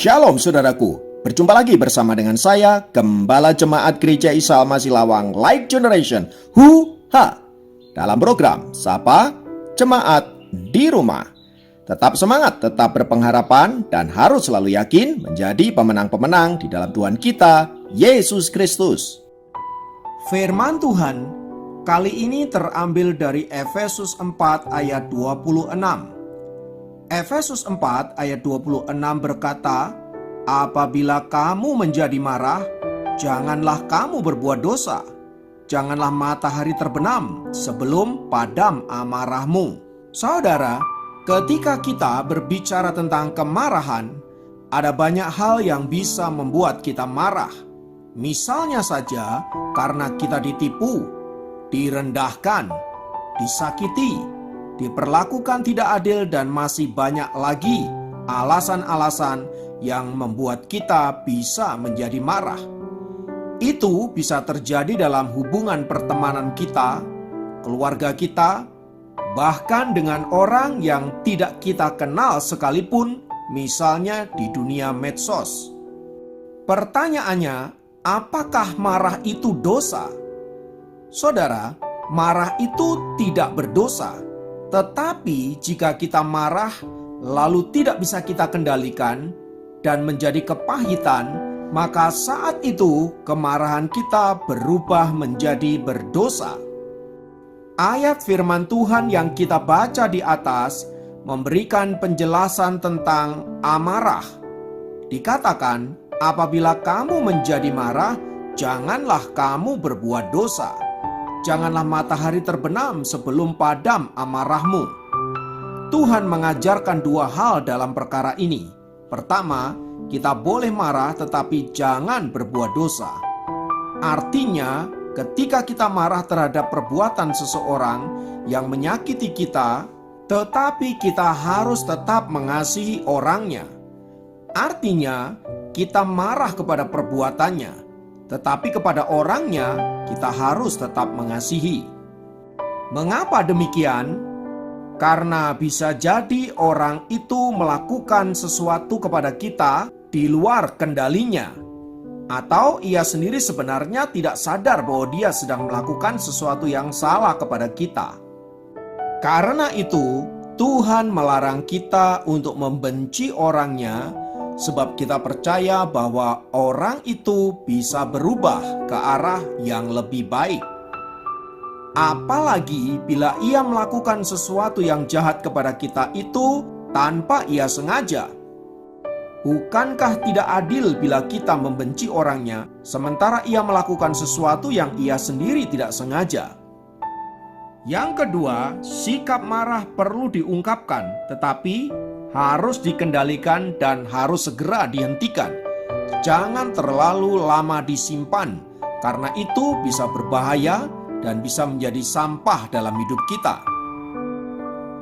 Shalom saudaraku, berjumpa lagi bersama dengan saya, Gembala Jemaat Gereja Isa Al-Masih Lawang Light Generation, dalam program Sapa Jemaat di Rumah. Tetap semangat, tetap berpengharapan, dan harus selalu yakin menjadi pemenang-pemenang di dalam Tuhan kita, Yesus Kristus. Firman Tuhan kali ini terambil dari Efesus 4 ayat 26. Efesus 4 ayat 26 berkata, "Apabila kamu menjadi marah, janganlah kamu berbuat dosa. Janganlah matahari terbenam sebelum padam amarahmu." Saudara, ketika kita berbicara tentang kemarahan, ada banyak hal yang bisa membuat kita marah. Misalnya saja karena kita ditipu, direndahkan, disakiti, diperlakukan tidak adil, dan masih banyak lagi alasan-alasan yang membuat kita bisa menjadi marah. Itu bisa terjadi dalam hubungan pertemanan kita, keluarga kita, bahkan dengan orang yang tidak kita kenal sekalipun, misalnya di dunia medsos. Pertanyaannya, apakah marah itu dosa? Saudara, marah itu tidak berdosa. Tetapi jika kita marah lalu tidak bisa kita kendalikan dan menjadi kepahitan, maka saat itu kemarahan kita berubah menjadi berdosa. Ayat firman Tuhan yang kita baca di atas memberikan penjelasan tentang amarah. Dikatakan, apabila kamu menjadi marah, janganlah kamu berbuat dosa. Janganlah matahari terbenam sebelum padam amarahmu. Tuhan mengajarkan dua hal dalam perkara ini. Pertama, kita boleh marah tetapi jangan berbuat dosa. Artinya, ketika kita marah terhadap perbuatan seseorang yang menyakiti kita, tetapi kita harus tetap mengasihi orangnya. Artinya, kita marah kepada perbuatannya, tetapi kepada orangnya kita harus tetap mengasihi. Mengapa demikian? Karena bisa jadi orang itu melakukan sesuatu kepada kita di luar kendalinya, atau ia sendiri sebenarnya tidak sadar bahwa dia sedang melakukan sesuatu yang salah kepada kita. Karena itu, Tuhan melarang kita untuk membenci orangnya, sebab kita percaya bahwa orang itu bisa berubah ke arah yang lebih baik. Apalagi bila ia melakukan sesuatu yang jahat kepada kita itu tanpa ia sengaja. Bukankah tidak adil bila kita membenci orangnya, sementara ia melakukan sesuatu yang ia sendiri tidak sengaja? Yang kedua, sikap marah perlu diungkapkan, tetapi harus dikendalikan dan harus segera dihentikan. Jangan terlalu lama disimpan, karena itu bisa berbahaya dan bisa menjadi sampah dalam hidup kita.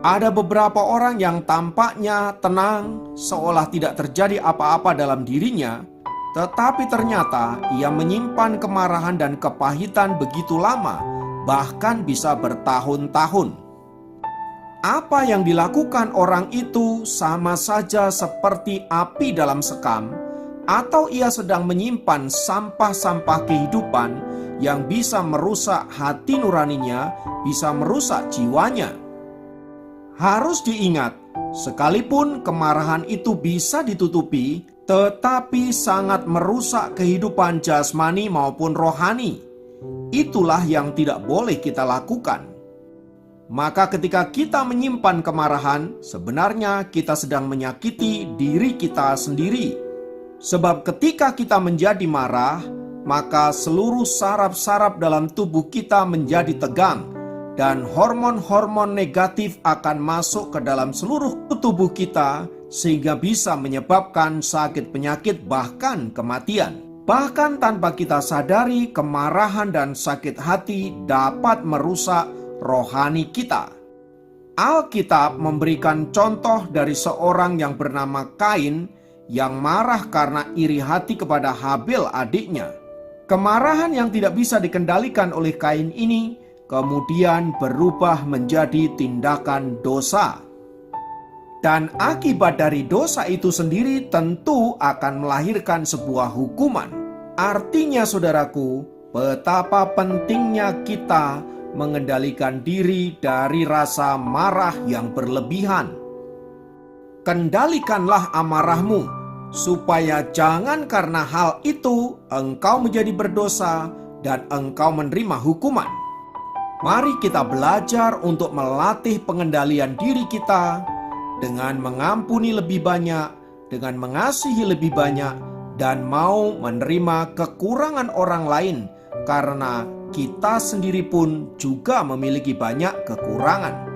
Ada beberapa orang yang tampaknya tenang, seolah tidak terjadi apa-apa dalam dirinya, tetapi ternyata ia menyimpan kemarahan dan kepahitan begitu lama, bahkan bisa bertahun-tahun. Apa yang dilakukan orang itu sama saja seperti api dalam sekam, atau ia sedang menyimpan sampah-sampah kehidupan yang bisa merusak hati nuraninya, bisa merusak jiwanya. Harus diingat, sekalipun kemarahan itu bisa ditutupi, tetapi sangat merusak kehidupan jasmani maupun rohani. Itulah yang tidak boleh kita lakukan. Maka ketika kita menyimpan kemarahan, sebenarnya kita sedang menyakiti diri kita sendiri. Sebab ketika kita menjadi marah, maka seluruh saraf-saraf dalam tubuh kita menjadi tegang, dan hormon-hormon negatif akan masuk ke dalam seluruh tubuh kita, sehingga bisa menyebabkan sakit penyakit bahkan kematian. Bahkan tanpa kita sadari, kemarahan dan sakit hati dapat merusak rohani kita. Alkitab memberikan contoh dari seorang yang bernama Kain yang marah karena iri hati kepada Habil adiknya. Kemarahan yang tidak bisa dikendalikan oleh Kain ini kemudian berubah menjadi tindakan dosa. Dan akibat dari dosa itu sendiri tentu akan melahirkan sebuah hukuman. Artinya saudaraku, betapa pentingnya kita mengendalikan diri dari rasa marah yang berlebihan. Kendalikanlah amarahmu, supaya jangan karena hal itu engkau menjadi berdosa dan engkau menerima hukuman. Mari kita belajar untuk melatih pengendalian diri kita dengan mengampuni lebih banyak, dengan mengasihi lebih banyak, dan mau menerima kekurangan orang lain, karena kita sendiri pun juga memiliki banyak kekurangan.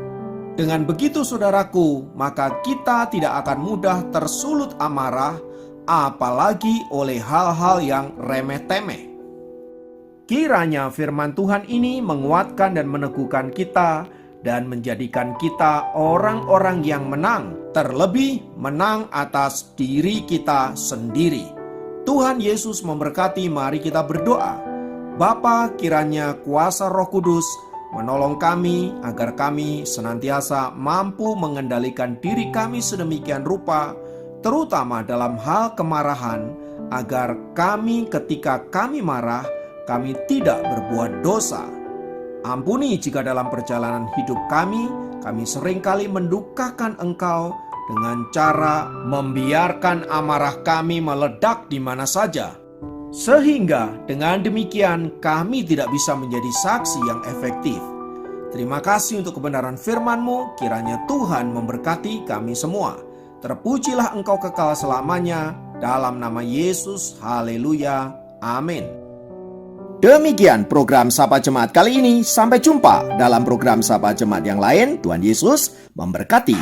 Dengan begitu saudaraku, maka kita tidak akan mudah tersulut amarah, apalagi oleh hal-hal yang remeh-temeh. Kiranya firman Tuhan ini menguatkan dan meneguhkan kita dan menjadikan kita orang-orang yang menang, terlebih menang atas diri kita sendiri. Tuhan Yesus memberkati. Mari kita berdoa. Bapa, kiranya kuasa Roh Kudus menolong kami agar kami senantiasa mampu mengendalikan diri kami sedemikian rupa, terutama dalam hal kemarahan, agar kami ketika kami marah, kami tidak berbuat dosa. Ampuni jika dalam perjalanan hidup kami seringkali mendukakan Engkau dengan cara membiarkan amarah kami meledak di mana saja. Sehingga dengan demikian kami tidak bisa menjadi saksi yang efektif. Terima kasih untuk kebenaran firman-Mu. Kiranya Tuhan memberkati kami semua. Terpujilah Engkau kekal selamanya. Dalam nama Yesus, haleluya, amin. Demikian program Sapa Jemaat kali ini. Sampai jumpa dalam program Sapa Jemaat yang lain. Tuhan Yesus memberkati.